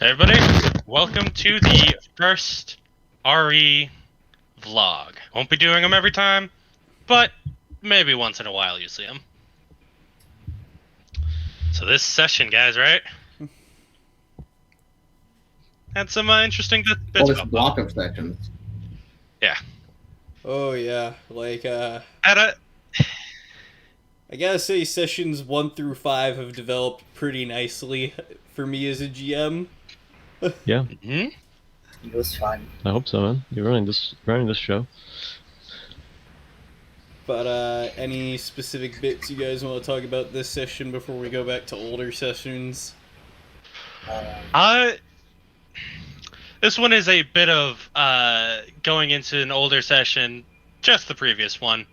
Hey everybody, welcome to the first RE vlog. Won't be doing them every time, but maybe once in a while you see them. So this session, guys, right? Had some interesting bits. Well, this block of sections. Yeah. Oh yeah, like At a I gotta say sessions 1 through 5 have developed pretty nicely for me as a GM. Yeah, It was fun. I hope so, man. You're running this show. But any specific bits you guys want to talk about this session before we go back to older sessions? This one is a bit of going into an older session, just the previous one,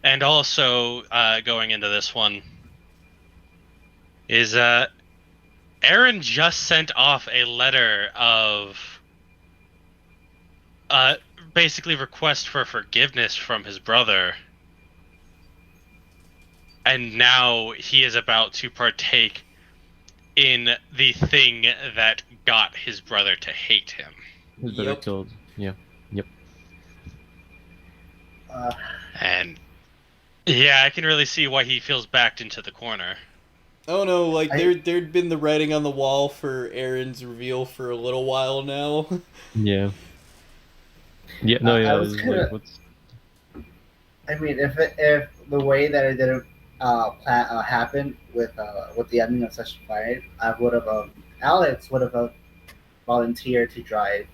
and also going into this one is Aaron just sent off a letter of basically request for forgiveness from his brother, and now he is about to partake in the thing that got his brother to hate him. His brother killed. Yeah. Yep. And yeah, I can really see why he feels backed into the corner. Oh no, like there'd been the writing on the wall for Aaron's reveal for a little while now. Yeah. Yeah. No. Yeah. Like, what's... I mean, if the way that it didn't happen with the ending of Session 5, I would have Alex would have volunteered to drive.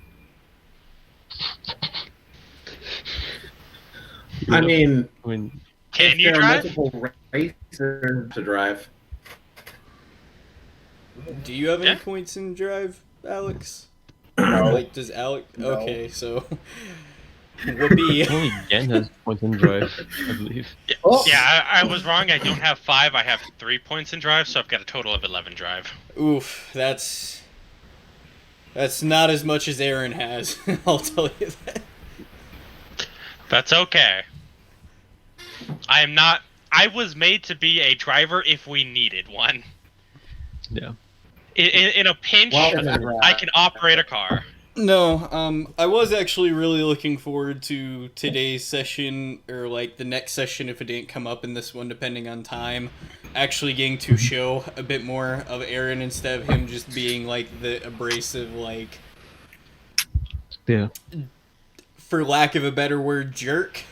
I mean, can you drive? Multiple racers to drive. Do you have any points in drive, Alex? No. Like, does Alex? No. Okay, so would be only Jen has points in drive, I believe. Yeah, I was wrong. I don't have 5. I have 3 points in drive, so I've got a total of 11 drive. Oof, that's not as much as Aaron has. I'll tell you that. That's okay. I am not. I was made to be a driver if we needed one. Yeah. In a pinch, I can operate a car. No, I was actually really looking forward to today's session, or like the next session if it didn't come up in this one, depending on time. Actually getting to show a bit more of Aaron instead of him just being like the abrasive, like... Yeah. For lack of a better word, jerk.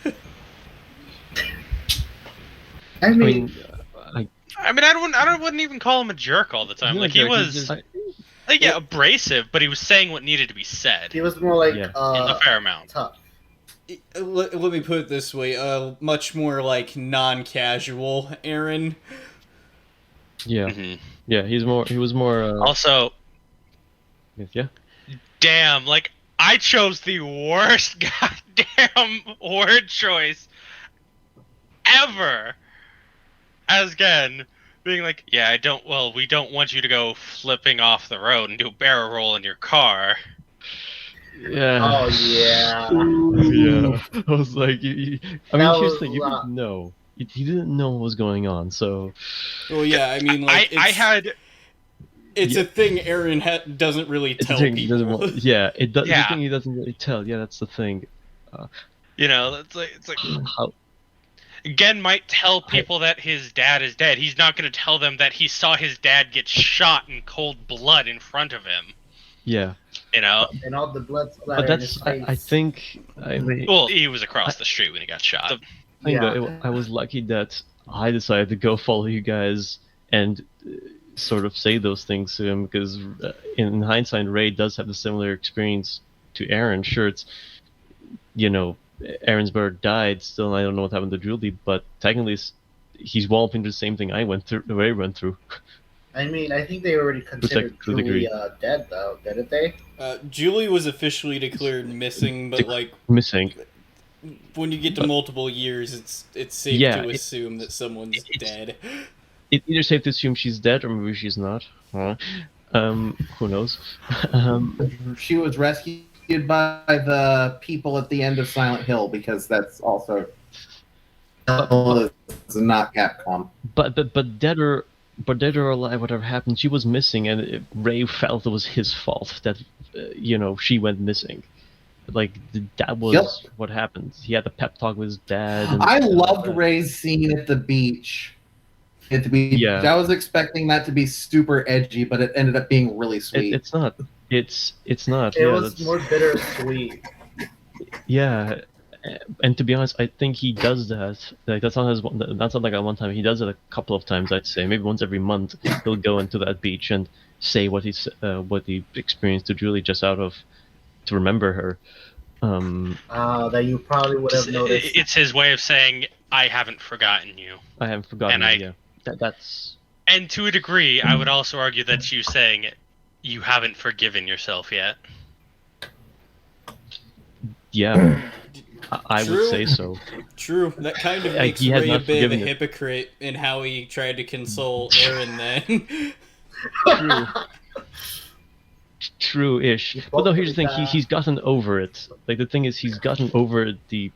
I mean, I wouldn't even call him a jerk all the time. Like he was, abrasive, but he was saying what needed to be said. He was more like a fair amount. Tough. Let me put it this way: much more like non-casual, Aaron. Yeah. Mm-hmm. Yeah. He was more. Also. Yeah. Damn! Like I chose the worst goddamn word choice ever. As again, being like, yeah, we don't want you to go flipping off the road and do a barrel roll in your car. Yeah. Oh, yeah. Yeah. I was like, here's the thing, you didn't know. He didn't know what was going on, so... Well, yeah, I mean, like, It's a thing Aaron doesn't really tell people. It's the thing he doesn't really tell. Yeah, that's the thing. It's like... How... Gen might tell people that his dad is dead. He's not going to tell them that he saw his dad get shot in cold blood in front of him. Yeah. And all the blood splattered in his face. I think... well, he was across the street when he got shot. I was lucky that I decided to go follow you guys and sort of say those things to him, because in hindsight, Ray does have a similar experience to Aaron. Sure, it's... Aaron's brother died still, and I don't know what happened to Julie, but technically he's walloping the same thing Ray went through. I mean, I think they already considered Julie dead, though, didn't they? Julie was officially declared missing, but missing. When you get to multiple years, it's safe to assume that someone's dead. It's either safe to assume she's dead, or maybe she's not. Who knows? She was rescued by the people at the end of Silent Hill, because that's also not Capcom. But dead or but dead or alive, whatever happened, she was missing, and Ray felt it was his fault that she went missing. Like that was what happened. He had the pep talk with his dad. And I loved Ray's scene at the beach. At the beach, Yeah. I was expecting that to be super edgy, but it ended up being really sweet. It's not. It's not. It was more bittersweet. Yeah, and to be honest, I think he does that. Like that's not like a one time. He does it a couple of times. I'd say maybe once every month he'll go into that beach and say what he experienced to Julie just out of to remember her. That you probably would have noticed. It's his way of saying, I haven't forgotten you. I haven't forgotten. And Yeah, that's. And to a degree, I would also argue that's you saying you haven't forgiven yourself yet. Yeah, I True. would say so. True. That kind of Like, makes he has Ray a not bit of a forgiven it. hypocrite in how he tried to console Aaron then. True. True-ish. But no, here's the thing. He's gotten over it. Like the thing is, he's gotten over the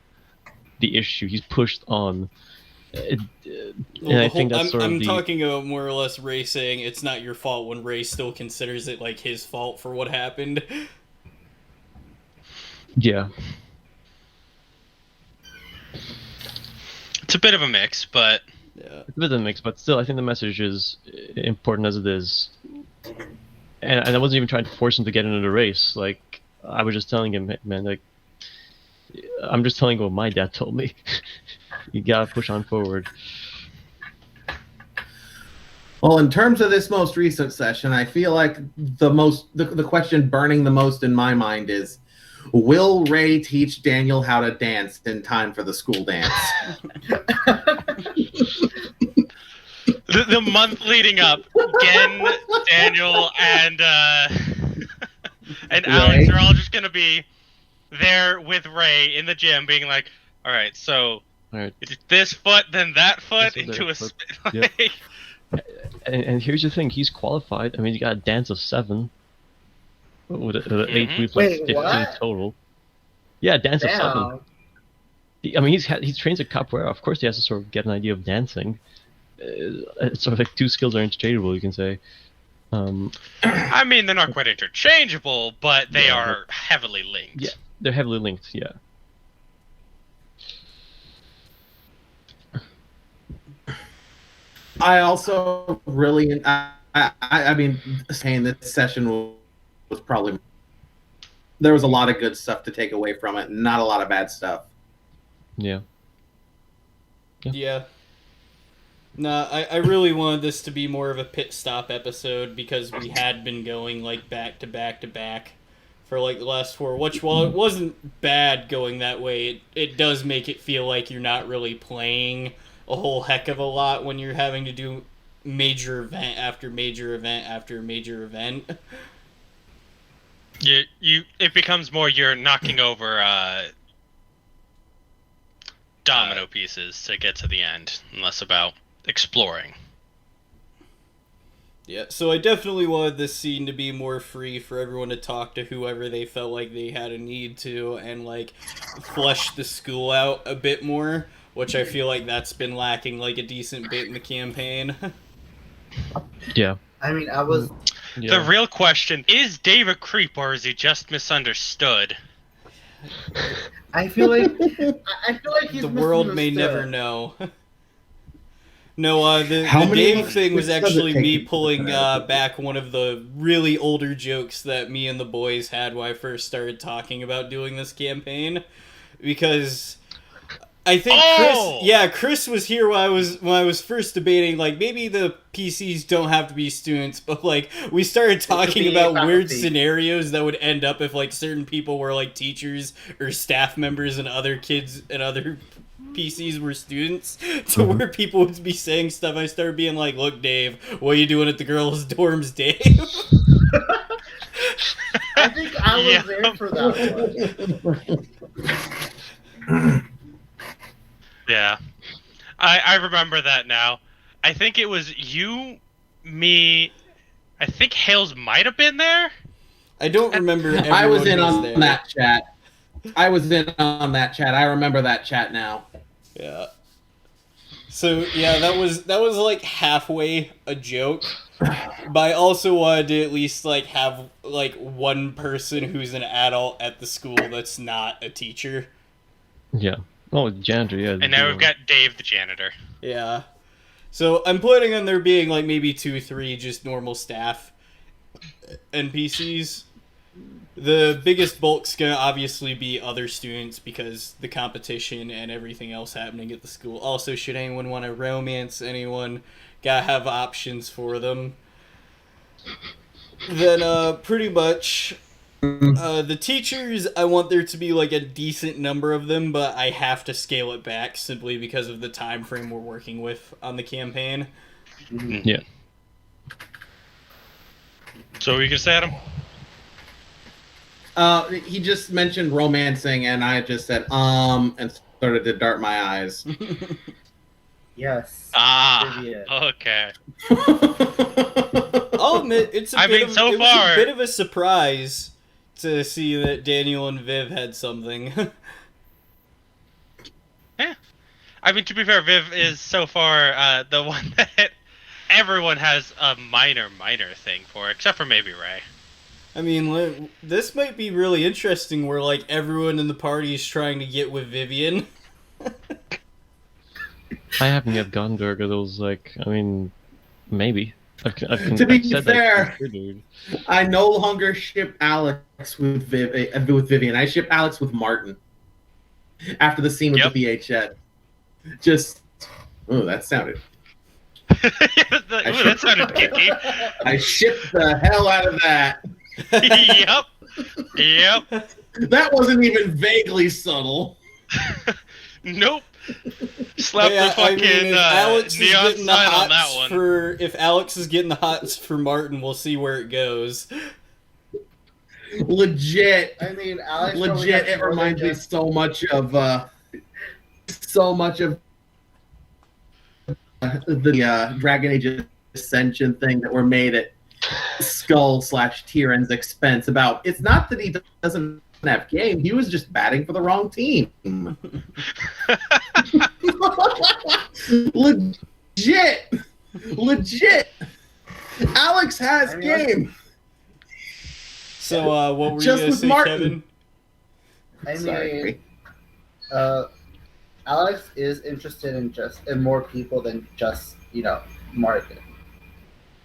issue. He's pushed on. And I think that's sort of I'm the. talking about more or less Ray saying it's not your fault when Ray still considers it like his fault for what happened. Yeah. It's a bit of a mix, but Yeah. It's a bit of a mix, but still, I think the message is important as it is. And I wasn't even trying to force him to get into the race. Like, I was just telling him, man, like, I'm just telling you what my dad told me. You gotta push on forward. Well, in terms of this most recent session, I feel like the question burning the most in my mind is, will Ray teach Daniel how to dance in time for the school dance? the month leading up, Gen, Daniel, and Alex are all just gonna be there with Ray in the gym, being like, "All right, so All right. it's this foot, then that foot This into foot, a foot. spin." Yep. And here's the thing, he's qualified. I mean, you got a dance of 7. With an 8 reflex, Wait, 15 what? total. Yeah, dance of 7. Damn. I mean, he trains at capoeira. Of course, he has to sort of get an idea of dancing. It's sort of like 2 skills are interchangeable, you can say. I mean, they're not quite interchangeable, but they Yeah, are heavily linked. Yeah, they're heavily linked. Yeah. I also really, I mean, saying this session was probably, there was a lot of good stuff to take away from it, not a lot of bad stuff. Yeah. Yeah. Nah, I really wanted this to be more of a pit stop episode because we had been going like back to back to back for like the last 4, which while it wasn't bad going that way, it does make it feel like you're not really playing a whole heck of a lot when you're having to do major event after major event after major event. It becomes more you're knocking over domino pieces to get to the end, and less about exploring. Yeah, so I definitely wanted this scene to be more free for everyone to talk to whoever they felt like they had a need to and like flesh the school out a bit more, which I feel like that's been lacking like a decent bit in the campaign. Yeah. I mean, I was. Yeah. The real question, is Dave a creep or is he just misunderstood? I feel like. I feel like he's The world may never misunderstood. know. No, the How many Dave thing was weeks does it actually take me you to pulling put that? back one of the really older jokes that me and the boys had when I first started talking about doing this campaign, because I think Chris was here when I was first debating like maybe the PCs don't have to be students, but like we started talking be about weird faculty. scenarios that would end up if like certain people were like teachers or staff members and other kids and other PCs were students, to where people would be saying stuff. I started being like, "Look, Dave, what are you doing at the girls' dorms, Dave?" I think I was Yeah. there for that one. Yeah. I remember that now. I think it was you, me, I think Hales might have been there. I don't remember. Everyone I was in on there. that chat. I was in on that chat. I remember that chat now. Yeah. So yeah, that was like halfway a joke, but I also wanted to at least like have like one person who's an adult at the school that's not a teacher. Yeah. Oh, janitor. Yeah. And now we've got Dave the janitor. Yeah. So I'm planning on there being like maybe 2, 3 just normal staff NPCs. The biggest bulk's gonna obviously be other students because the competition and everything else happening at the school. Also, should anyone want to romance anyone, gotta have options for them. Then, pretty much, the teachers, I want there to be like a decent number of them, but I have to scale it back simply because of the time frame we're working with on the campaign. Yeah. So you can say Adam? He just mentioned romancing, and I just said, and started to dart my eyes. Yes. Ah, okay. I'll admit, it's I mean, so it was far- a bit of a surprise to see that Daniel and Viv had something. I mean, to be fair, Viv is so far the one that everyone has a minor thing for, except for maybe Ray. I mean, this might be really interesting where, like, everyone in the party is trying to get with Vivian. I haven't yet gotten to her because I was like, I mean, maybe. To be said fair, that considered. I no longer ship Alex with Vivian. I ship Alex with Martin. After the scene with Yep. the VHS. Just, oh, that sounded. That sounded kinky. I shipped the hell out of that. Yep. That wasn't even vaguely subtle. Nope. Slap Yeah, the fucking if Alex is neon getting the sign on that hots one. if Alex is getting the hots for Martin, we'll see where it goes. Legit. I mean, Alex. probably Legit, has it more than reminds me just- so much of the Dragon Age Ascension thing that were made at Skull/Tyrion's expense. About it's not that he doesn't have game; he was just batting for the wrong team. Legit. Alex has I mean, game. So, what were Just you going to with say, Martin. Kevin? I mean, Sorry. Alex is interested in more people than just Martin.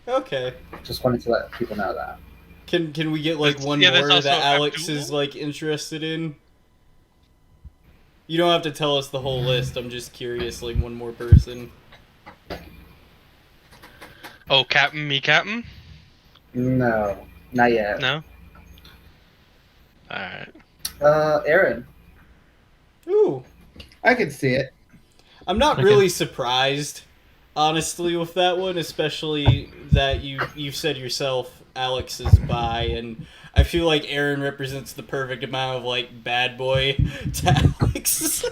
Okay. Just wanted to let people know that. Can we get, like, one Yeah, there's more also that Alex Abdul. is, like, interested in? You don't have to tell us the whole list. I'm just curious, like, one more person. Oh, Captain? No, not yet. No? Alright. Aaron. Ooh. I can see it. I'm not Okay. really surprised, honestly, with that one, especially that you've said yourself Alex is bi, and I feel like Aaron represents the perfect amount of, like, bad boy to Alex.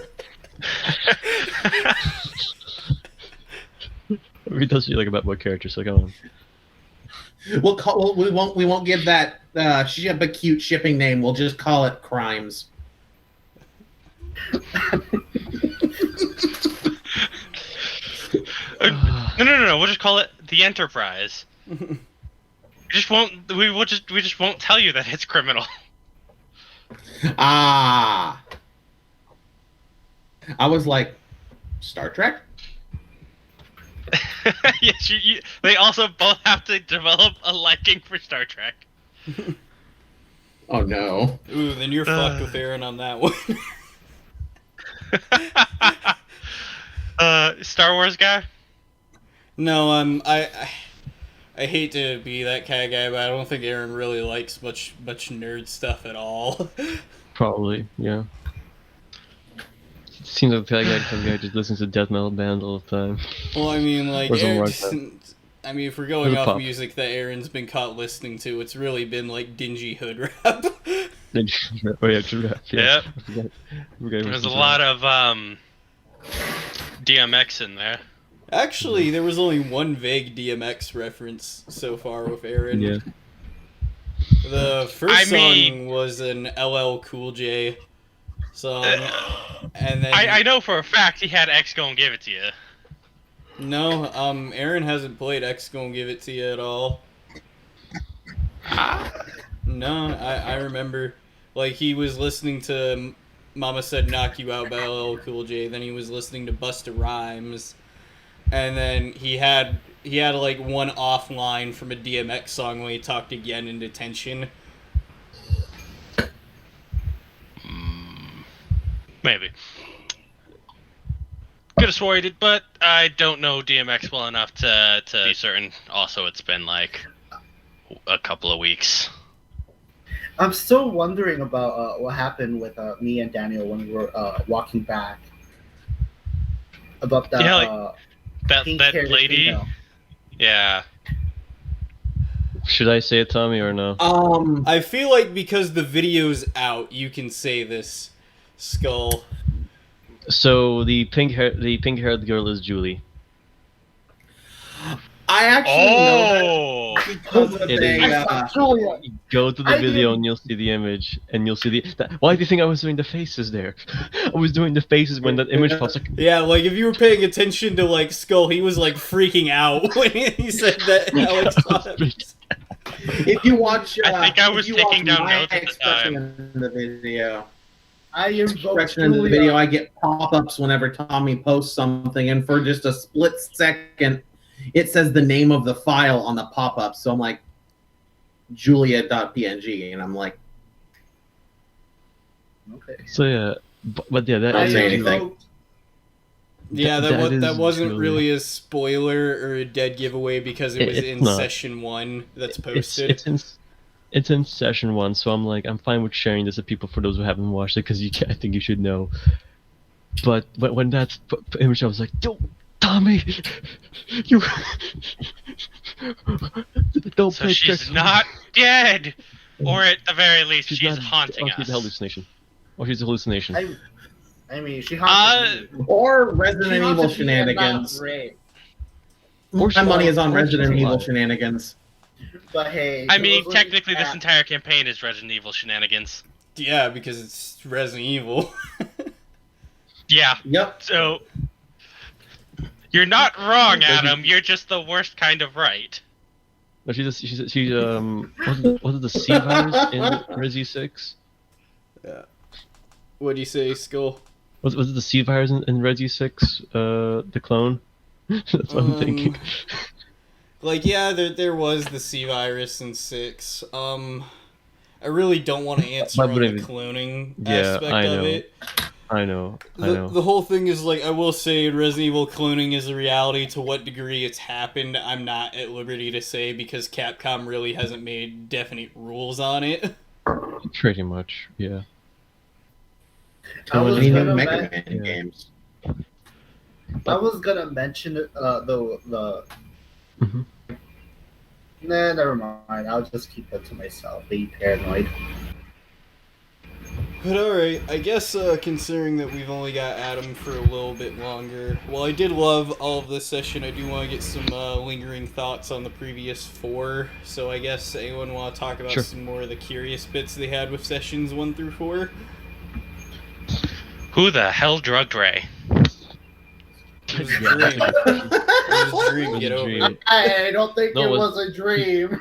He does feel like a bad boy character, so come on. We won't give that a cute shipping name. We'll just call it Crimes. No. We'll just call it the Enterprise. We just won't tell you that it's criminal. Ah. I was like, Star Trek? Yes, they also both have to develop a liking for Star Trek. Oh no. Ooh, then you're fucked with Aaron on that one. Star Wars guy? No, I hate to be that kind of guy, but I don't think Aaron really likes much nerd stuff at all. Probably, yeah. Seems like the guy who just listens to death metal bands all the time. Well, I mean, like, Or something Aaron, like that. I mean, if we're going Or off pop. music that Aaron's been caught listening to, it's really been like dingy hood rap. Oh yeah, true that. Yep. I forgot There's a lot of DMX in there. Actually, there was only one vague DMX reference so far with Aaron. Yeah. The first I song mean- was an LL Cool J song, and then I know for a fact he had X go and give it to you. No, Aaron hasn't played X Gonna Give It to You at all. Ah, No, I remember, like, he was listening to Mama Said Knock You Out by LL Cool J, then he was listening to Busta Rhymes, and then he had like one offline from a DMX song when he talked again in detention. maybe. Could have swore he did, but I don't know DMX well enough to be certain. Also, it's been like a couple of weeks. I'm still wondering about what happened with me and Daniel when we were walking back. About that Yeah, like, that pink-haired lady. female. Yeah. Should I say it, Tommy, or no? I feel like because the video's out, you can say this, Skull. So the pink-haired girl is Julie. I actually know Oh. that because of It a, is. Julia. Go to the I video didn't- and you'll see the image, and you'll see why do you think I was doing the faces there? I was doing the faces when that image pops. Like, Yeah, like if you were paying attention to like Skull, he was like freaking out when he said that Alex saw it. if you watch, I think I was if you watch taking down my notes at the expression time. in the video. I invoked Expression in the Julia. video, I get pop-ups whenever Tommy posts something, and for just a split second, it says the name of the file on the pop-up. So I'm like, Julia.png, and I'm like, Okay. so yeah, but yeah, that Don't I is say anything. invoked- Yeah, That that is wasn't Julia. really a spoiler or a dead giveaway because it was It's in not. session 1 that's posted. It's in session 1, so I'm fine with sharing this with people for those who haven't watched it because I think you should know. But when that image, I was like, yo, Tommy, you don't So play she's Chris. not dead, or at the very least, she's not- haunting She's a us. hallucination. Or she's a hallucination. I mean, she haunted me. or She Resident Evil haunted me and shenanigans. not Ray. Or My money is on or she's Resident Evil alive. shenanigans. But hey, I she mean, was technically, looking this at- entire campaign is Resident Evil shenanigans. Yeah, because it's Resident Evil. Yeah. Yep. So you're not wrong, Adam. You're just the worst kind of right. No, was it the C virus in Resi 6? What do you say, Skull? Was it the C virus in Resi 6? The clone? That's what I'm thinking. Like, yeah, there was the C virus in 6. I really don't want to answer But on the even- cloning Yeah, aspect I of know. it. I know. The whole thing is, like, I will say Resident Evil cloning is a reality. To what degree it's happened, I'm not at liberty to say because Capcom really hasn't made definite rules on it. Pretty much, yeah. I was Even gonna Mega men- Man Yeah. games. I was gonna mention the. Mhm. Nah, never mind. I'll just keep it to myself. Be paranoid. But alright, I guess considering that we've only got Adam for a little bit longer, while I did love all of this session, I do want to get some lingering thoughts on the previous 4. So I guess anyone want to talk about Sure. some more of the curious bits they had with sessions 1 through 4? Who the hell drugged Ray? It was a dream. It was a dream. Get over it. I don't think No, it it- was a dream.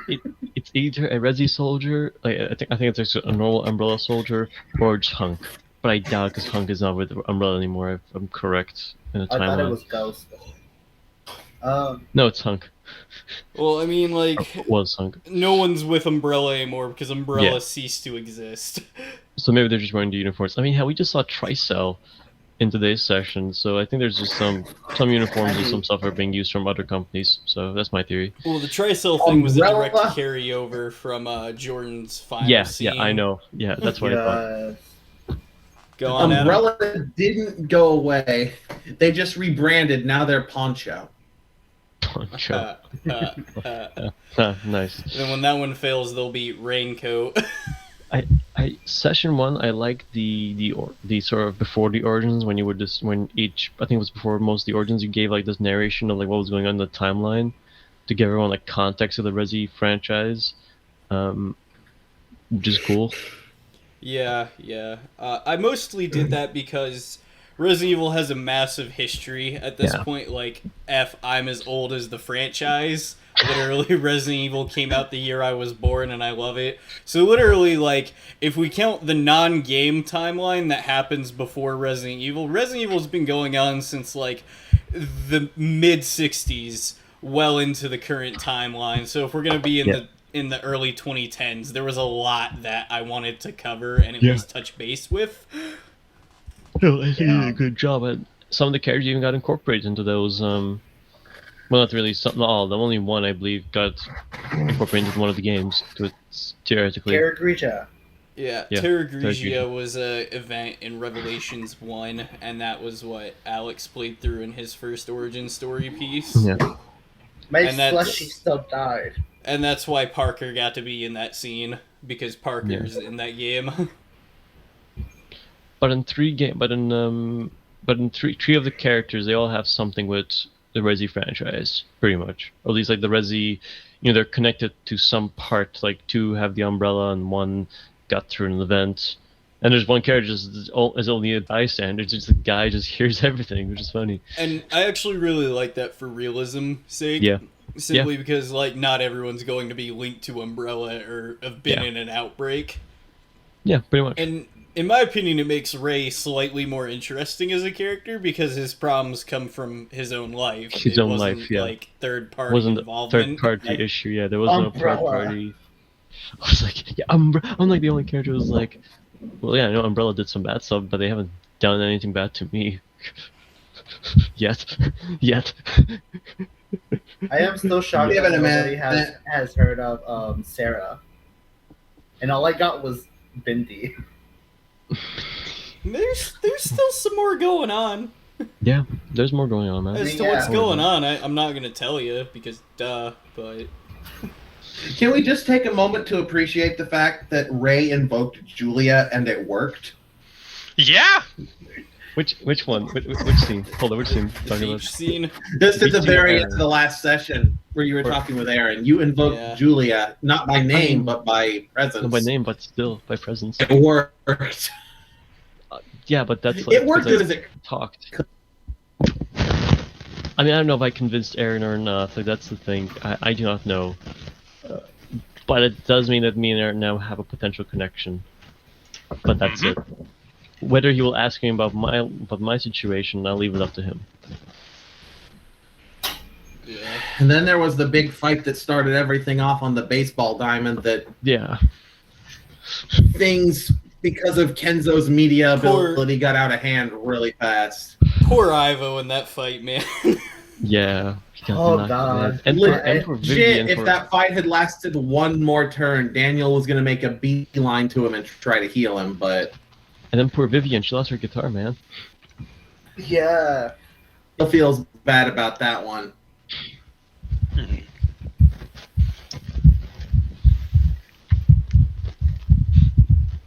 It's either a Resi soldier, like I think it's a normal Umbrella soldier, or it's Hunk. But I doubt because Hunk is not with Umbrella anymore. If I'm correct in the I thought it timeline. was Ghost. No, it's Hunk. Well, I mean, Or like, was Hunk. no one's with Umbrella anymore because Umbrella Yeah. ceased to exist. So maybe they're just wearing the uniforms. I mean, hell, we just saw Tricell in today's session, so I think there's just some uniforms and some stuff are being used from other companies. So that's my theory. Well, the Tricell thing was a direct Umbrella? carryover from Jordan's final Yeah, scene. yeah, I know. Yeah, that's what I thought. Go on, Adam. Umbrella didn't go away. They just rebranded. Now they're Poncho. Poncho. Nice. Then when that one fails, they'll be Raincoat. Session 1, I like the sort of before the origins when you would just I think it was before most of the origins, you gave like this narration of like what was going on in the timeline to give everyone like context of the Resi franchise, which is cool. Yeah. I mostly did that because Resident Evil has a massive history at this Yeah. point. Like, I'm as old as the franchise. Literally, Resident Evil came out the year I was born, and I love it. So literally, like, if we count the non-game timeline that happens before Resident Evil's been going on since, like, the mid-60s, well into the current timeline. So if we're gonna be in the early 2010s, there was a lot that I wanted to cover and at least touch base with. No, I think you did a good job. Some of the characters even got incorporated into those. Well, not really. Not all. The only one I believe got incorporated into one of the games. Theoretically. Terra Grigia. Yeah, Yeah, Terra Terra Grigia Grigia. was a event in Revelations 1, and that was what Alex played through in his first origin story piece. Yeah. My And that's- slushy still died. And that's why Parker got to be in that scene, because Parker's in that game. But in three three of the characters, they all have something with the Resi franchise, pretty much. Or at least like the Resi, they're connected to some part. Like two have the umbrella, and one got through an event. And there's one character is only a bystander. It's just the guy just hears everything, which is funny. And I actually really like that for realism sake. Yeah. Simply because, like, not everyone's going to be linked to Umbrella or have been Yeah. in an outbreak. Yeah, pretty much. And in my opinion, it makes Ray slightly more interesting as a character because his problems come from his own life. His it own wasn't, life, yeah. like, third-party Wasn't a involvement. third-party issue. Yeah, there was no third Umbrella. party. I was like, yeah, I'm like the only character who was like, well, yeah, I know Umbrella did some bad stuff, but they haven't done anything bad to me. Yet. I am still shocked Give that it a nobody minute. has heard of Sarah. And all I got was Bindi. There's still some more going on. Yeah, there's more going on, man. As to Yeah. what's going on, I'm not going to tell you because, but... Can we just take a moment to appreciate the fact that Ray invoked Julia and it worked? Yeah. Which one? Which scene? Hold on, which scene? Talking Beach about? scene. Just at the Beat very you, end of the last session where you were Or- talking with Aaron, you invoked Yeah. Julia, not by name, but by presence. Not by name, but still by presence. It worked. Yeah, but that's like It worked because good I as it. talked. I mean, I don't know if I convinced Aaron or not. Like that's the thing. I do not know. But it does mean that me and Aaron now have a potential connection. But that's it. Whether he will ask me about my situation, I'll leave it up to him. Yeah. And then there was the big fight that started everything off on the baseball diamond that Yeah. things, because of Kenzo's media Poor- ability, got out of hand really fast. Poor Ivo in that fight, man. Yeah. He got Oh, knocked God. dead. And for Legit, Vivian, if that fight had lasted one more turn, Daniel was going to make a beeline to him and try to heal him, but and then poor Vivian, she lost her guitar, man. Yeah. still feels bad about that one.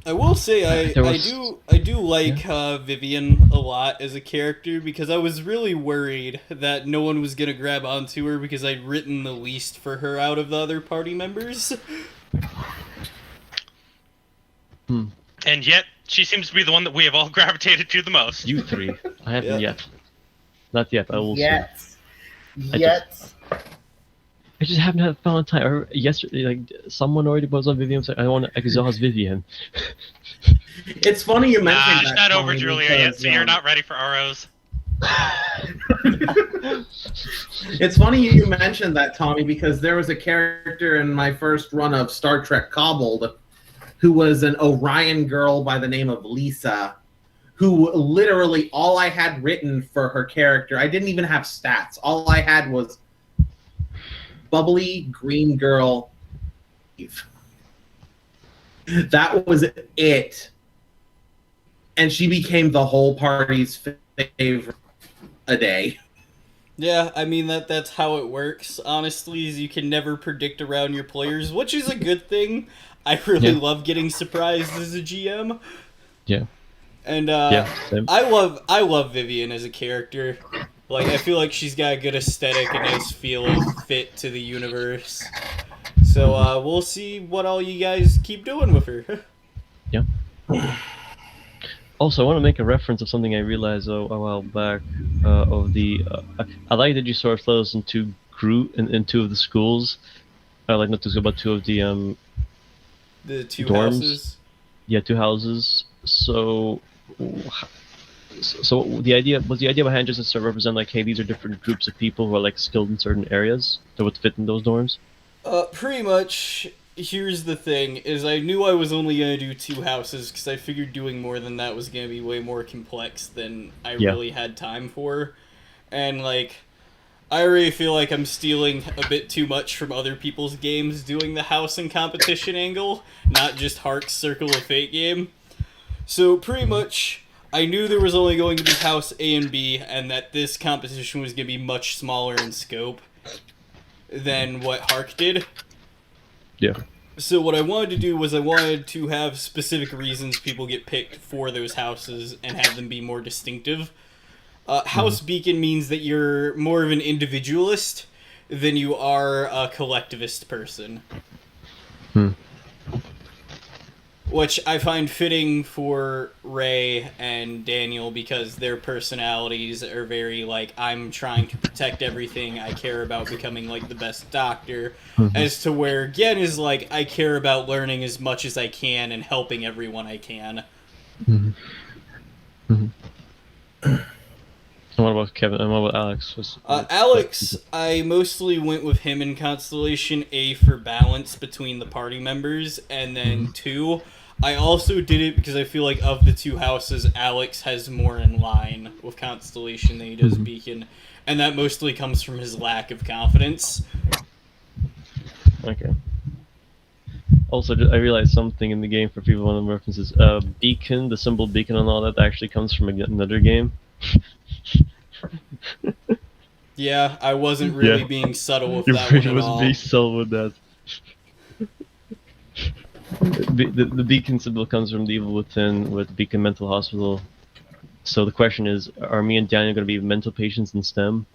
I will say There I was- do like Vivian a lot as a character because I was really worried that no one was gonna grab onto her because I'd written the least for her out of the other party members. And yet, she seems to be the one that we have all gravitated to the most. You three. I haven't Yeah. yet. Not yet. I will soon. Yet. I Yet. I just haven't had found time. Or yesterday, like someone already was on Vivian. Like, I want to exhaust Vivian. It's funny you Nah, mentioned she's that. not over Tony, Julia yet, because, so you're not ready for ROs. It's funny you mentioned that, Tommy, because there was a character in my first run of Star Trek Cobbled who was an Orion girl by the name of Lisa, who literally all I had written for her character, I didn't even have stats. All I had was bubbly green girl. That was it. And she became the whole party's favorite a day. Yeah, I mean that's how it works. Honestly, is you can never predict around your players, which is a good thing. I really Yeah. love getting surprised as a GM. Yeah. And Yeah. Same. I love Vivian as a character. Like I feel like she's got a good aesthetic, a nice feel and fit to the universe. So we'll see what all you guys keep doing with her. Also, I want to make a reference of something I realized a while back. Of the, I like that you sort of split us into in two of the schools. Like not two, but two of the The two dorms. houses. Yeah, two houses. So the idea behind just to sort of represent like, hey, these are different groups of people who are like skilled in certain areas that would fit in those dorms. Pretty much. Here's the thing: is I knew I was only gonna do two houses because I figured doing more than that was gonna be way more complex than I really had time for, and like, I already feel like I'm stealing a bit too much from other people's games doing the house and competition angle, not just Hark's Circle of Fate game. So pretty much, I knew there was only going to be house A and B, and that this competition was gonna be much smaller in scope than what Hark did. Yeah. So what I wanted to do was I wanted to have specific reasons people get picked for those houses and have them be more distinctive. House Beacon means that you're more of an individualist than you are a collectivist person. Which I find fitting for Ray and Daniel because their personalities are very like, I'm trying to protect everything, I care about becoming like the best doctor, as to where Gen is like, I care about learning as much as I can and helping everyone I can. And what about Kevin? And what about Alex? Alex, I mostly went with him in Constellation, A, for balance between the party members, and then 2, I also did it because I feel like of the two houses, Alex has more in line with Constellation than he does Beacon, and that mostly comes from his lack of confidence. Okay. Also, I realized something in the game for people on the references. Beacon, the symbol beacon and all that actually comes from another game. Yeah, I wasn't really being subtle with You that one at was all. being subtle with that. The beacon symbol comes from the evil within with Beacon Mental Hospital. So the question is, are me and Daniel going to be mental patients in STEM?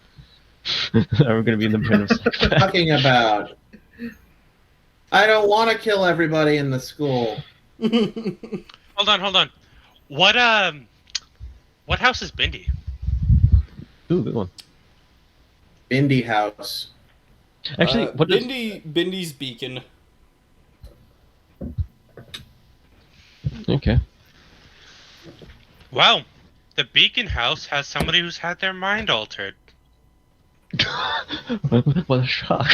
Are we going to be in the brain of psychopath? Talking about. I don't want to kill everybody in the school. Hold on. What house is Bindi? Ooh, good one. Bindi house. Actually, what does... Bindy's Beacon. Okay. Wow, the Beacon House has somebody who's had their mind altered. What a shock.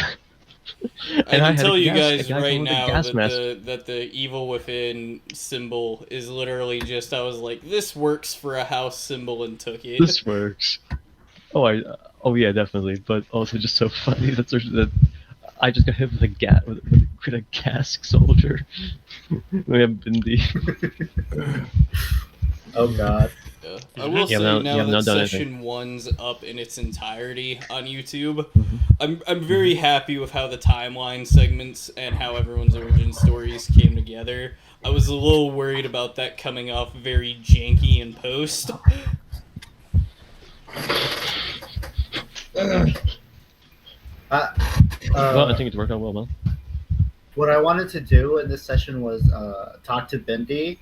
I can tell you guys right now that the evil within symbol is literally just, I was like, this works for a house symbol, and took it. This works. Oh yeah, definitely. But also just so funny that I just got hit with a gas soldier. We have Bindi. Oh god. Yeah. I will say now that session 1's up in its entirety on YouTube, I'm very happy with how the timeline segments and how everyone's origin stories came together. I was a little worried about that coming off very janky in post. Well, I think it's worked out well, man. What I wanted to do in this session was talk to Bindi,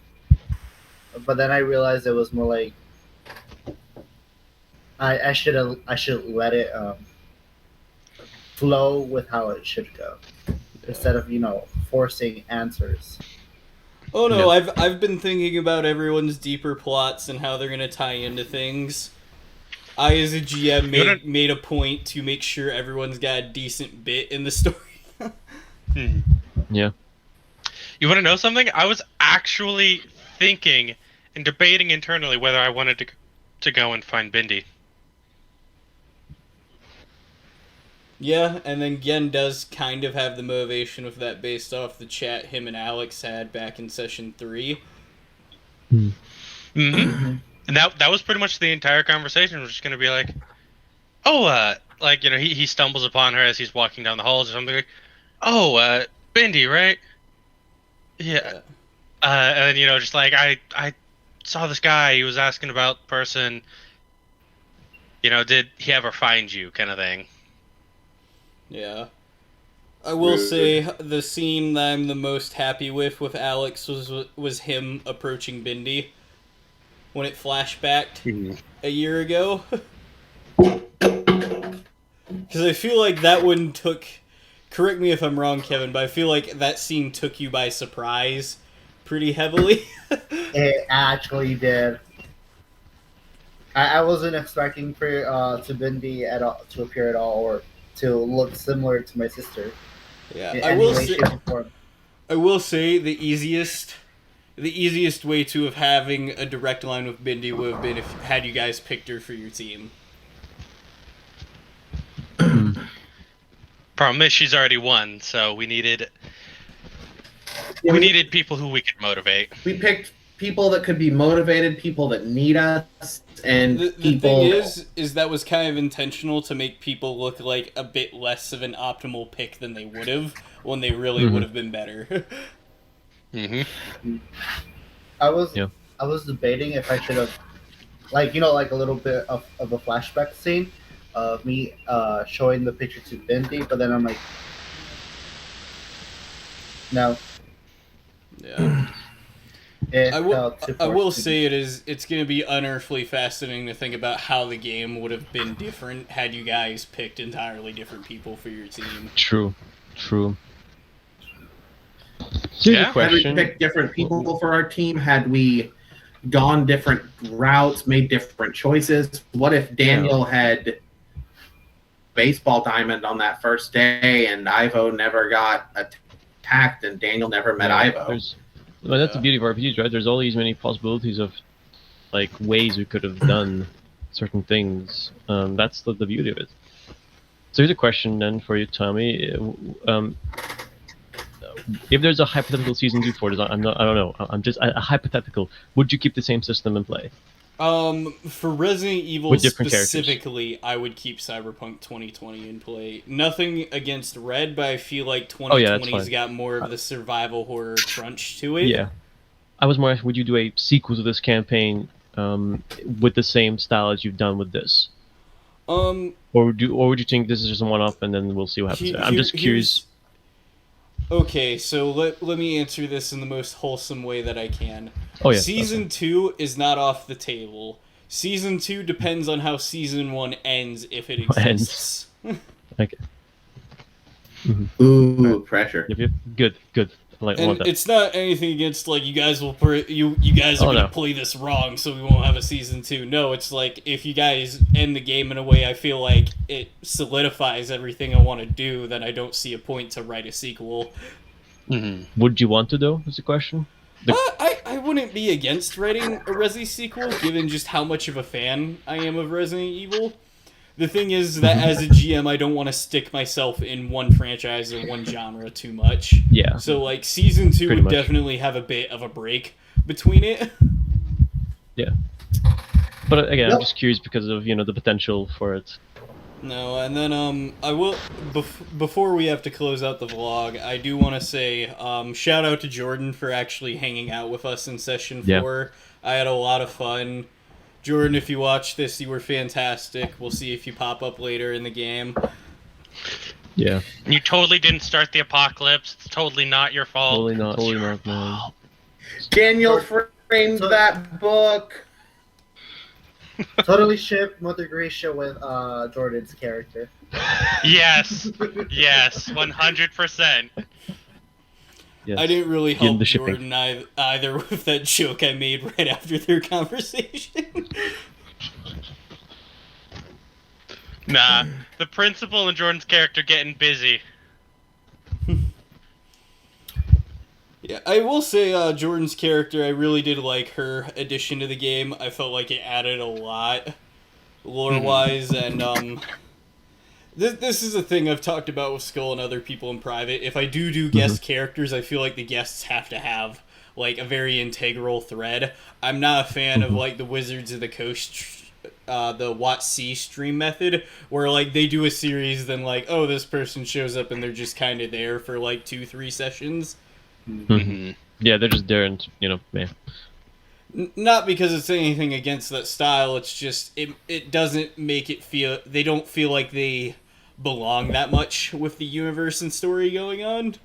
but then I realized it was more like I should let it flow with how it should go, instead of forcing answers. Oh no, I've been thinking about everyone's deeper plots and how they're gonna tie into things. I, as a GM, made a point to make sure everyone's got a decent bit in the story. Yeah. You want to know something? I was actually thinking and debating internally whether I wanted to go and find Bindi. Yeah, and then Gen does kind of have the motivation of that based off the chat him and Alex had back in session 3. Mm-hmm. And that was pretty much the entire conversation. Was just going to be like, he stumbles upon her as he's walking down the halls or something like, Bindi, right? Yeah. And then, just like, I saw this guy, he was asking about the person, did he ever find you, kind of thing. Yeah. I will say the scene that I'm the most happy with Alex was him approaching Bindi. when it flashbacked Mhm. a year ago. Because I feel like that one took. Correct me if I'm wrong, Kevin, but I feel like that scene took you by surprise pretty heavily. It actually did. I wasn't expecting for to Bindi at all to appear at all or to look similar to my sister Yeah, in I any will way, say. shape, or form. I will say the easiest way to have having a direct line with Bindi would have been if had you guys picked her for your team. Problem is, she's already won, so we needed Yeah, people who we could motivate. we picked people that could be motivated, people that need us, and The people. thing is that was kind of intentional to make people look like a bit less of an optimal pick than they would have when they really would have been better. Mm-hmm. I was Yeah. I was debating if I should have, like, you know, like a little bit of a flashback scene of me showing the picture to Bindi, but then I'm like, no. Yeah. It I will. felt too I will forced to say it's going to be unearthly fascinating to think about how the game would have been different had you guys picked entirely different people for your team. True. Here's Yeah. a Had we question. picked different people for our team, had we gone different routes, made different choices, what if Daniel had baseball diamond on that first day and Ivo never got attacked and Daniel never met Ivo? That's the beauty of RPGs, right? There's all these many possibilities of like ways we could have done certain things. That's the beauty of it. So here's a question then for you, Tommy. If there's a hypothetical season 2 for this, I don't know. I'm just a hypothetical. Would you keep the same system in play? For Resident Evil With different specifically, I would keep Cyberpunk 2020 in play. Nothing against Red, but I feel like 2020's got more of the survival horror crunch to it. Yeah. I was more asking, would you do a sequel to this campaign with the same style as you've done with this? Or would you think this is just a one-off and then we'll see what happens? I'm just curious. Okay, so let me answer this in the most wholesome way that I can. Oh, yeah. Season 2 is not off the table. Season 2 depends on how Season 1 ends, if it exists. Okay. Ooh, pressure. Yep. Good. I want And that. it's not anything against, like, you guys will you guys are gonna play this wrong, so we won't have a Season 2. No, it's like, if you guys end the game in a way I feel like it solidifies everything I want to do, then I don't see a point to write a sequel. Mm-hmm. Would you want to, though, is the question? I wouldn't be against writing a Resi sequel, given just how much of a fan I am of Resident Evil. The thing is that as a GM, I don't want to stick myself in one franchise or one genre too much. Yeah. So, like, Season 2 Pretty would much. definitely have a bit of a break between it. Yeah. But again, Yep. I'm just curious because of, the potential for it. No, and then, I will, before we have to close out the vlog, I do want to say, shout out to Jordan for actually hanging out with us in Session 4. I had a lot of fun. Jordan, if you watch this, you were fantastic. We'll see if you pop up later in the game. Yeah. You totally didn't start the apocalypse. It's totally not your fault. Totally not, man. Daniel framed that book. totally ship Mother Gracia with Jordan's character. Yes, 100%. Yes. I didn't really Give him help the shipping. Jordan either with that joke I made right after their conversation. Nah, the principal and Jordan's character getting busy. Yeah, I will say Jordan's character, I really did like her addition to the game. I felt like it added a lot lore-wise, and this is a thing I've talked about with Skull and other people in private. If I do guest characters, I feel like the guests have to have like a very integral thread. I'm not a fan of like the Wizards of the Coast, the WotC stream method, where like they do a series, then like, oh, this person shows up and they're just kind of there for like 2-3 sessions. Mm-hmm. Yeah, they're just there and, man. Not because it's anything against that style, it's just it doesn't make it feel, they don't feel like they belong that much with the universe and story going on.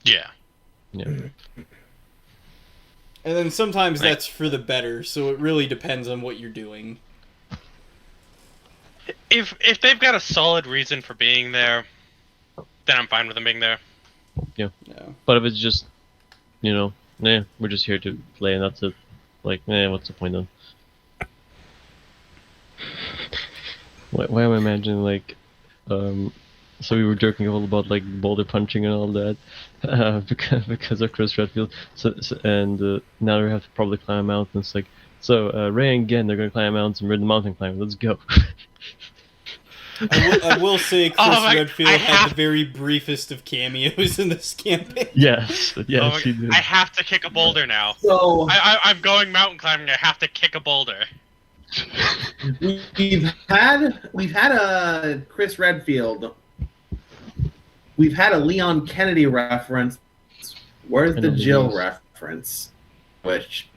Yeah. Yeah. And then sometimes Right. that's for the better, so it really depends on what you're doing. If they've got a solid reason for being there, then I'm fine with them being there. Yeah. But if it's just, we're just here to play and that's it. Like, what's the point then? Why am I imagining, like, so we were joking all about, like, boulder punching and all that, because of Chris Redfield, and now we have to probably climb a mountain. It's like, so, Ray and Gen, they're gonna climb mountains and we're the mountain climber, let's go. I will say Chris Redfield I had have- the very briefest of cameos in this campaign. Yes, Oh yes, my- he did. I have to kick a boulder now. So I'm going mountain climbing. I have to kick a boulder. we've had a Chris Redfield. We've had a Leon Kennedy reference. Where's I the know Jill Louise. reference? Which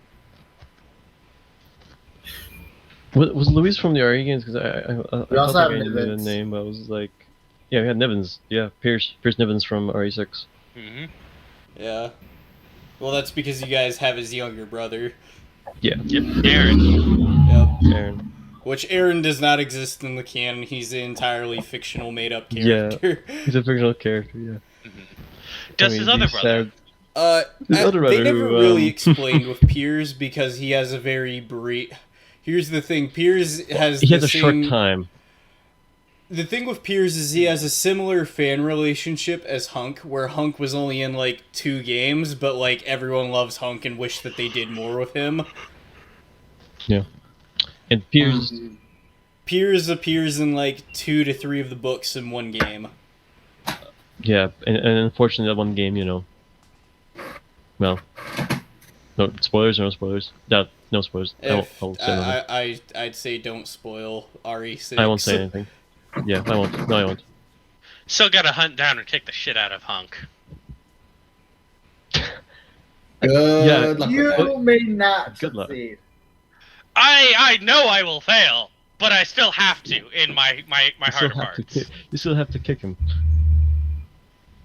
Was Louise from the RE games? Because I We also thought have I knew the Nivens. name, but I was like, yeah, we had Nivens. Yeah, Pierce Nivens from RE6. Hmm. Yeah. Well, that's because you guys have his younger brother. Yeah, Yep, Aaron. Yep. Aaron. Which Aaron does not exist in the canon. He's an entirely fictional, made-up Yeah. character. He's a fictional character. Yeah. Does I mean, his other he's brother? sad. His other They brother never who, really explained with Piers because he has a very brief. Here's the thing: Piers has. He the has a short same- time. The thing with Piers is he has a similar fan relationship as Hunk, where Hunk was only in like 2 games, but like everyone loves Hunk and wish that they did more with him. And Pierce, Piers appears in like 2 to 3 of the books in 1 game. yeah, and unfortunately that one game, well, no spoilers or no spoilers? No spoilers. I'll say nothing. I'd say don't spoil RE6. I won't say anything. Yeah, I won't. No, I won't. Still gotta hunt down and kick the shit out of Hunk. good luck with you that. may not Good luck. succeed. I know I will fail, but I still have to in my You heart of still have to hearts. you still have to kick him.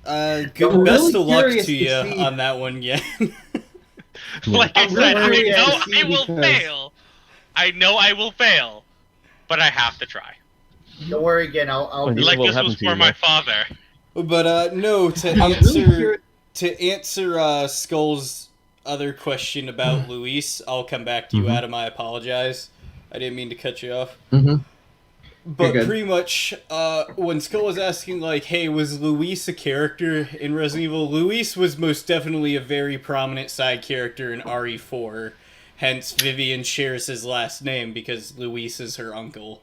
Good. I'm Best really of luck curious to to you see- on that one, yeah. Like I I'm said, really I know curious to I see will because- fail. I know I will fail, but I have to try. Don't worry again. I'll This be is Like what this happened was to you, for my man. father. But no, to I'm really answer curious. Skull's other question about Luis, I'll come back to you, Mhm. Adam. I apologize. I didn't mean to cut you off. Mhm. But You're good. pretty much, when Skull was asking, like, hey, was Luis a character in Resident Evil? Luis was most definitely a very prominent side character in RE4. Hence, Vivian shares his last name because Luis is her uncle.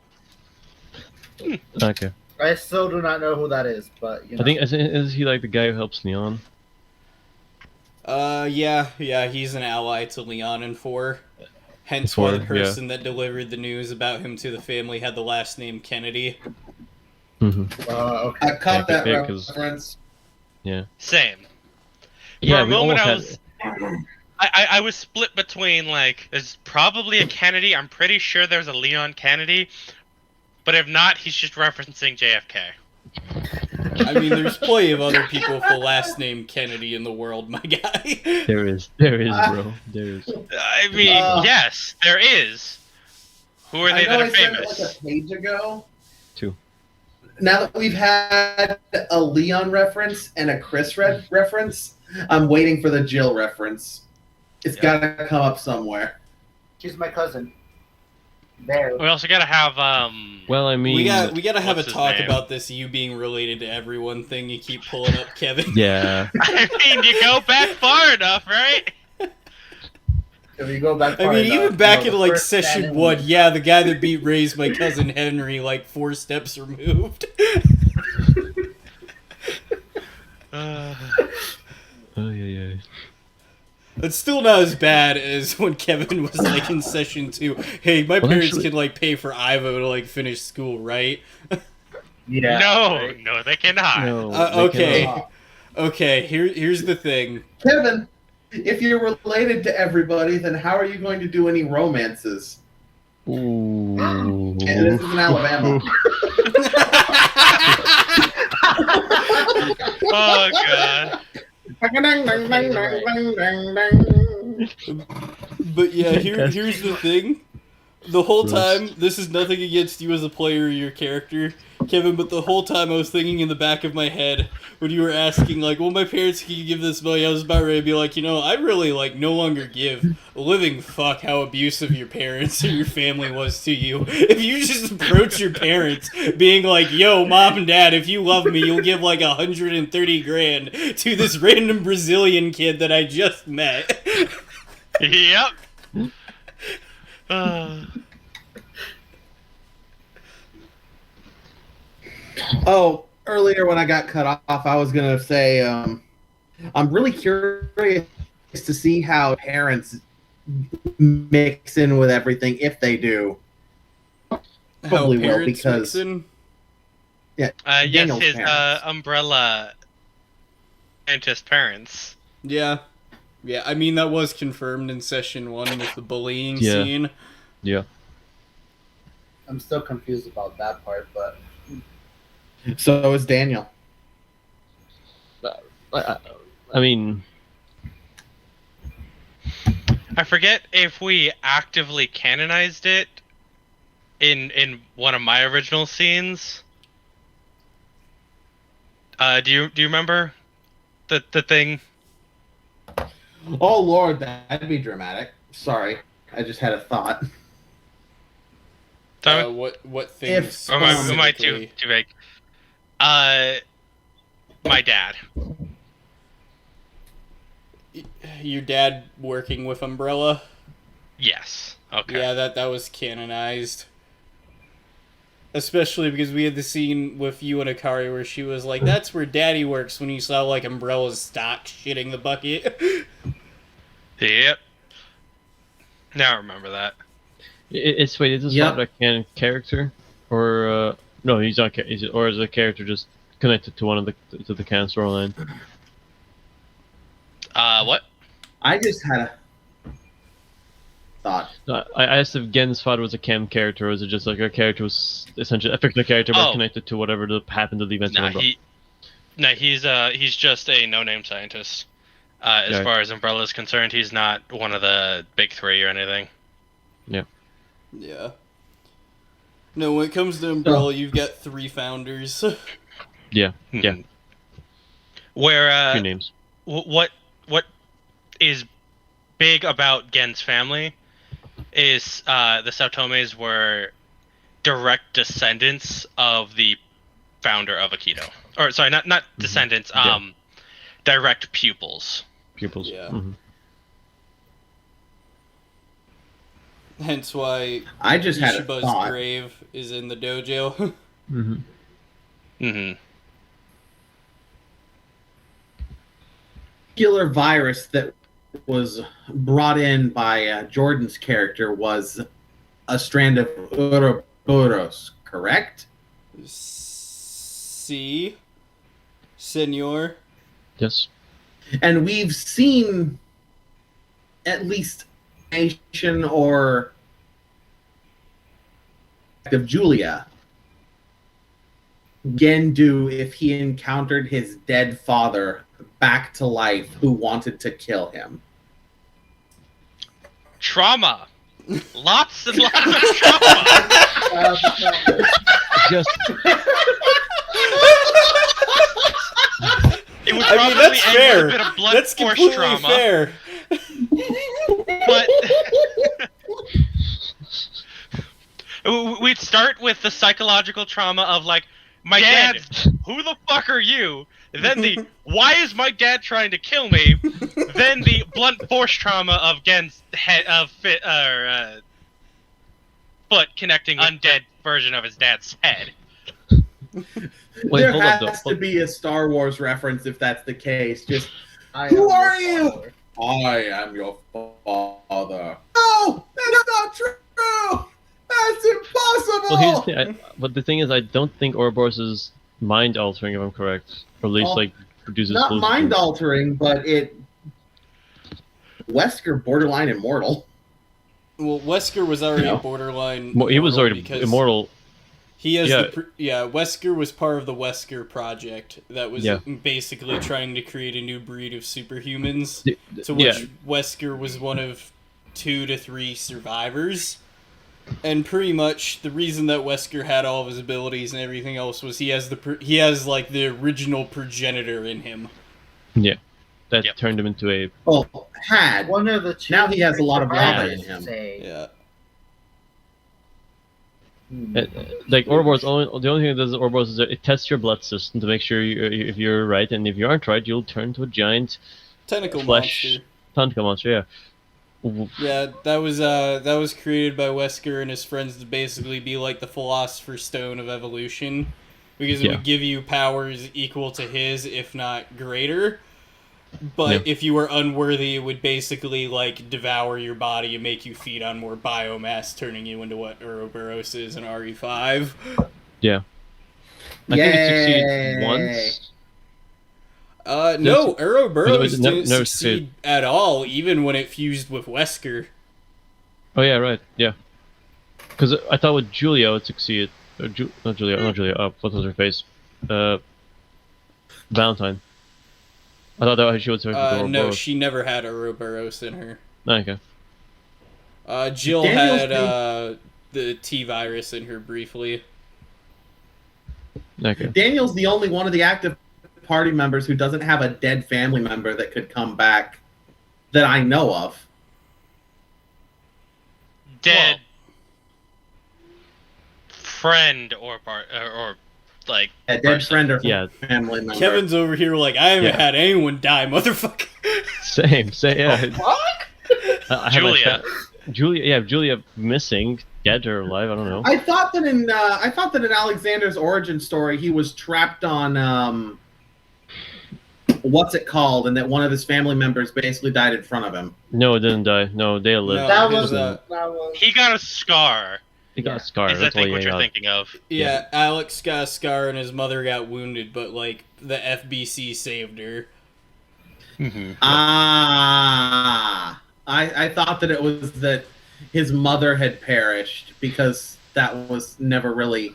Okay. I still do not know who that is, but you know. I think is he like the guy who helps Neon? Yeah, he's an ally to Leon in 4. Hence why the 4, yeah. person that delivered the news about him to the family had the last name Kennedy. Mm-hmm. Okay. I caught that Yeah, 'cause- reference. Yeah. Same. Yeah, a we moment, almost I had. was- I was split between like there's probably a Kennedy. I'm pretty sure there's a Leon Kennedy, but if not, he's just referencing JFK. I mean, there's plenty of other people with the last name Kennedy in the world, my guy. There is, bro. There is. I mean, yes, there is. Who are they that I know are I said it famous? like a page ago. 2. Now that we've had a Leon reference and a Chris reference, I'm waiting for the Jill reference. It's Yeah. gotta come up somewhere. She's my cousin. There. We also gotta have Well, I mean, we gotta have a what's his talk name? about this you being related to everyone thing you keep pulling up, Kevin. yeah. I mean, you go back far enough, right? If you go back I far mean, enough, even back you know, in the like first session canon- 1, yeah, the guy that beat Ray's my cousin Henry, like 4 steps removed. Uh, Oh yeah. It's still not as bad as when Kevin was like in session 2. Hey, my Well, parents actually- can like pay for Ivo to like finish school, right? Yeah. no, right. no, they cannot. No. Okay. Uh, Okay, here's the thing. Kevin, if you're related to everybody, then how are you going to do any romances? Ooh. And this is in Alabama. Oh god. But yeah, here's the thing. The whole Roast. time, this is nothing against you as a player or your character, Kevin, but the whole time I was thinking in the back of my head, when you were asking, like, well, my parents, can you give this money? I was about ready to be like, I really, like, no longer give a living fuck how abusive your parents or your family was to you. If you just approach your parents being like, yo, mom and dad, if you love me, you'll give, like, 130 grand to this random Brazilian kid that I just met. Yep. Oh, earlier when I got cut off, I was gonna say I'm really curious to see how parents mix in with everything, if they do. Probably How will, parents because mix in? Yes, Daniel's his parents. umbrella scientist parents. Yeah. Yeah, I mean, that was confirmed in session 1 with the bullying Yeah. scene. Yeah. I'm still confused about that part, but So is Daniel. I mean, I forget if we actively canonized it in one of my original scenes. Do you remember the thing? Oh Lord, that'd be dramatic. Sorry, I just had a thought. Sorry? What things? Or am I too specifically? vague? My dad. Your dad working with Umbrella? Yes. Okay. Yeah, that was canonized. Especially because we had the scene with you and Akari where she was like, that's where Daddy works, when you saw, like, Umbrella's stock shitting the bucket. Yep. Now I remember that. it's wait, is this Yep. not a canon character, or no? He's not. Or is the character just connected to one of the canon storyline? What? I just had a thought. No, I asked if Gen's father was a cam character, or is it just like a character was essentially a fictional character but Oh. connected to whatever happened to the events of Nah, Umbrella? he's just a no-name scientist. As Yeah. far as Umbrella is concerned, he's not one of the big three or anything. Yeah. No, when it comes to Umbrella, you've got 3 founders. Yeah, yeah. Where Few names. what is big about Gen's family is the Sautomes were direct descendants of the founder of Aikido. Or sorry, not descendants, Yeah. direct pupils. Pupils. Yeah. Mhm. Hence why I just had a Ishiba's thought. grave is in the dojo. Mhm. Mm-hmm. Particular virus that was brought in by Jordan's character was a strand of Ouroboros, correct? See? Senor? Yes. And we've seen at least nation or of Julia Gendu if he encountered his dead father back to life who wanted to kill him. Trauma. Lots and lots of trauma. Just It would I probably mean, that's end fair. with a bit of blunt That's force completely trauma. fair. But we'd start with the psychological trauma of like, my dad's, who the fuck are you? Then the, why is my dad trying to kill me? Then the blunt force trauma of Gen's head foot connecting undead version of his dad's head. wait, There hold up, has though. to be a Star Wars reference if that's the case. Just, I Who am are the you? father. I am your father. No, that's not true. That's impossible. Well, here's the thing. But the thing is, I don't think Ouroboros is mind altering, if I'm correct, or at least Well, like produces Not hallucinations. mind altering, but it. Wesker borderline immortal. Well, Wesker was already No. borderline. Well, he was immortal already because immortal He has Yeah. Wesker was part of the Wesker project that was Yeah. basically trying to create a new breed of superhumans, The- to which Wesker was one of 2 to 3 survivors. And pretty much the reason that Wesker had all of his abilities and everything else was he has like the original progenitor in him. Yeah. That Yep. turned him into a... Oh, had. One of the two. Now he has a lot of lava survivors in him. say, Yeah. Like Ouroboros, the only thing that does Ouroboros is that it tests your blood system to make sure if you're right, and if you aren't right, you'll turn to a giant Tentacle flesh monster. tentacle monster. Yeah. Yeah, that was created by Wesker and his friends to basically be like the Philosopher's Stone of evolution, because it Yeah. would give you powers equal to his, if not greater. But Yeah. if you were unworthy, it would basically like devour your body and make you feed on more biomass, turning you into what Ouroboros is in RE5. Yeah. I think it succeeded once. No, Ouroboros Never didn't succeed. succeed at all, even when it fused with Wesker. Oh yeah, right. Yeah. Because I thought with Julia it succeeded. Not Julia. What was her face? Valentine. I thought that she would turn into No, Ouroboros. she never had Ouroboros in her. Okay. Jill Daniel's had the T virus in her briefly. Okay. Daniel's the only one of the active party members who doesn't have a dead family member that could come back that I know of. Dead friend or like A dead person. friend or Yeah. family member. Kevin's over here like, I haven't Yeah. had anyone die, motherfucker. Same. Yeah. what? I have my Julia. Julia missing, dead or alive. I don't know. I thought that in Alexander's origin story he was trapped on what's it called, and that one of his family members basically died in front of him. No, it didn't die. No, they lived. No. That his, was uh, that was. He got a scar. He got a scar. Is I That's why think he what you're got. thinking of. Yeah, Alex got a scar and his mother got wounded, but like the FBC saved her. I thought that it was that his mother had perished because that was never really.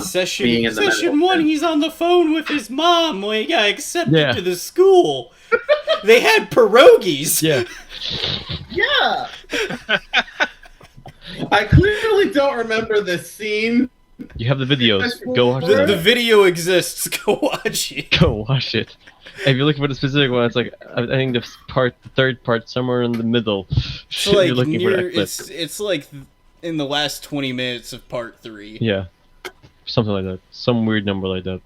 Session Being in the session medical 1, field. he's on the phone with his mom when he got accepted Yeah. to the school. They had pierogies. Yeah. Yeah. I clearly don't remember this scene. You have the videos. Go watch The them. video exists. Go watch it. Go watch it. If you're looking for the specific one, it's like I think the third part, somewhere in the middle. It's like you're looking for near, that clip. it's like in the last 20 minutes of part 3. Yeah, something like that. Some weird number like that.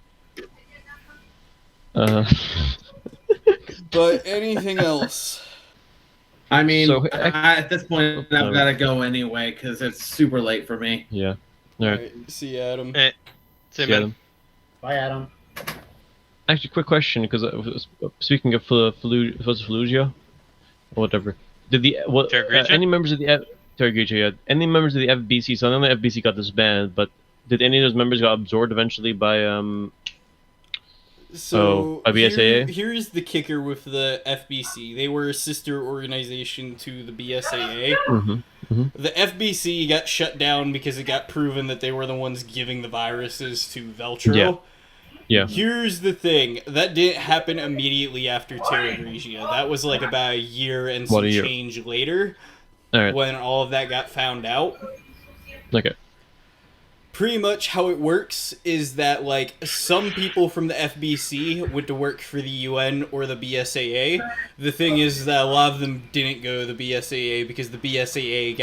But anything else? I mean, So, at this point, I've got to go anyway because it's super late for me. Yeah. All right. Alright, see you, Adam. See See you, man. Adam. Bye, Adam. Actually, quick question, because speaking of Fallujah, or whatever, did Tergrigia? any members of the Tergrigia, yeah, any members of the FBC? So I know the FBC got disbanded, but did any of those members got absorbed eventually by So by BSAA? Here's the kicker with the FBC. They were a sister organization to the BSAA. The FBC got shut down because it got proven that they were the ones giving the viruses to Veltro. Yeah. Here's the thing. That didn't happen immediately after Terra Grigia. That was like about a year and some change later All right. when all of that got found out. Okay. Pretty much how it works is that, like, some people from the FBC went to work for the UN or the BSAA. The thing is that a lot of them didn't go to the BSAA because the BSAA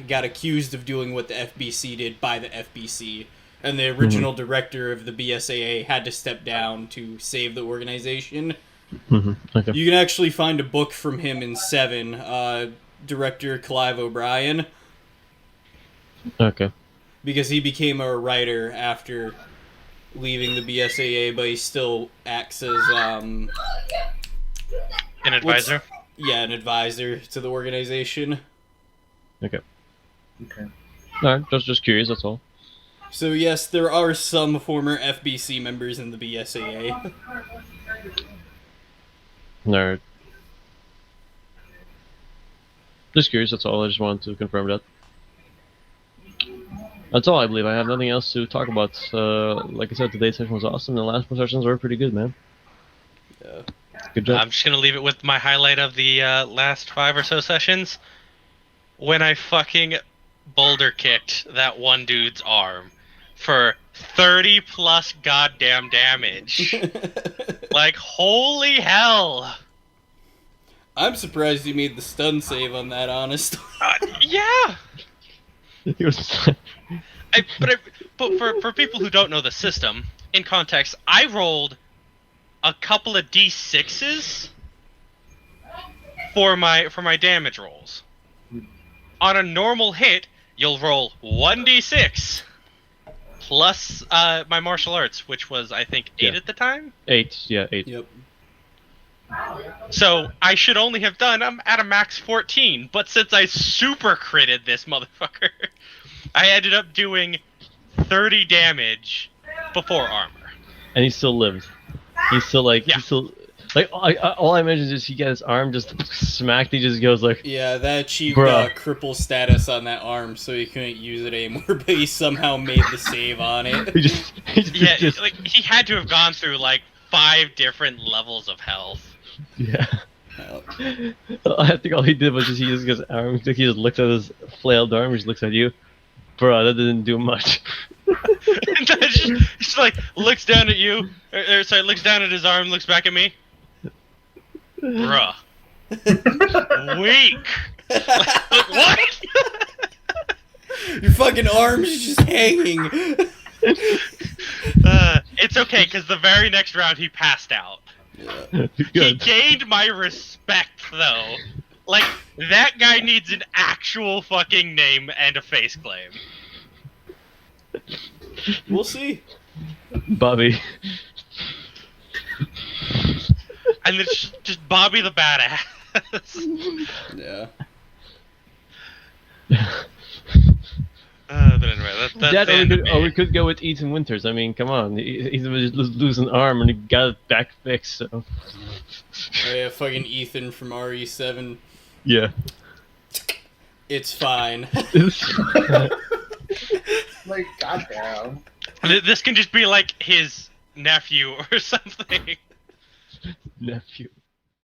got accused of doing what the FBC did by the FBC. And the original director of the BSAA had to step down to save the organization. Okay. You can actually find a book from him in 7, director Clive O'Brien, Okay. because he became a writer after leaving the BSAA, but he still acts as, An advisor. an advisor to the organization. Okay. Okay. All right. Just curious. That's all. So yes, there are some former FBC members in the BSAA. All right. Just curious. That's all. I just wanted to confirm that. That's all I believe. I have nothing else to talk about. Like I said, today's session was awesome. The last four sessions were pretty good, man. Yeah. Good job. I'm just gonna leave it with my highlight of the last 5 or so sessions. When I fucking boulder kicked that one dude's arm for 30 plus goddamn damage. Like, holy hell. I'm surprised you made the stun save on that, honestly. Yeah. He was- But for people who don't know the system, in context, I rolled a couple of d6s for my damage rolls. On a normal hit, you'll roll 1d6 plus my martial arts, which was I think 8 Yeah. at the time. 8, yeah, 8. Yep. So I should only have done. I'm at a max 14, but since I super critted this motherfucker, I ended up doing 30 damage before armor. And he still lived. He's still like, Yeah. he's still like. All I imagine is just he got his arm just smacked. He just goes like, Yeah, that achieved Bruh. cripple status on that arm, so he couldn't use it anymore, but he somehow made the save on it. he just Yeah, like he had to have gone through like 5 different levels of health. yeah. Well, I think all he did was just he just goes arm. He just looked at his flailed arm. He just looks at you, bro. That didn't do much. And then just like looks down at you, or sorry, looks down at his arm, looks back at me. Bruh. Weak. Like, what? your fucking arm's just hanging. It's okay, because the very next round he passed out. Yeah. He Good. gained my respect, though. Like, that guy needs an actual fucking name and a face claim. We'll see. Bobby. And it's just Bobby the Badass. Yeah. But anyway, that's That the end of or me. we could go with Ethan Winters. I mean, come on. He's just lose an arm and he got it back fixed. So Oh yeah, fucking Ethan from RE7. yeah. It's fine. Like, goddamn. This can just be like his nephew or something. Nephew.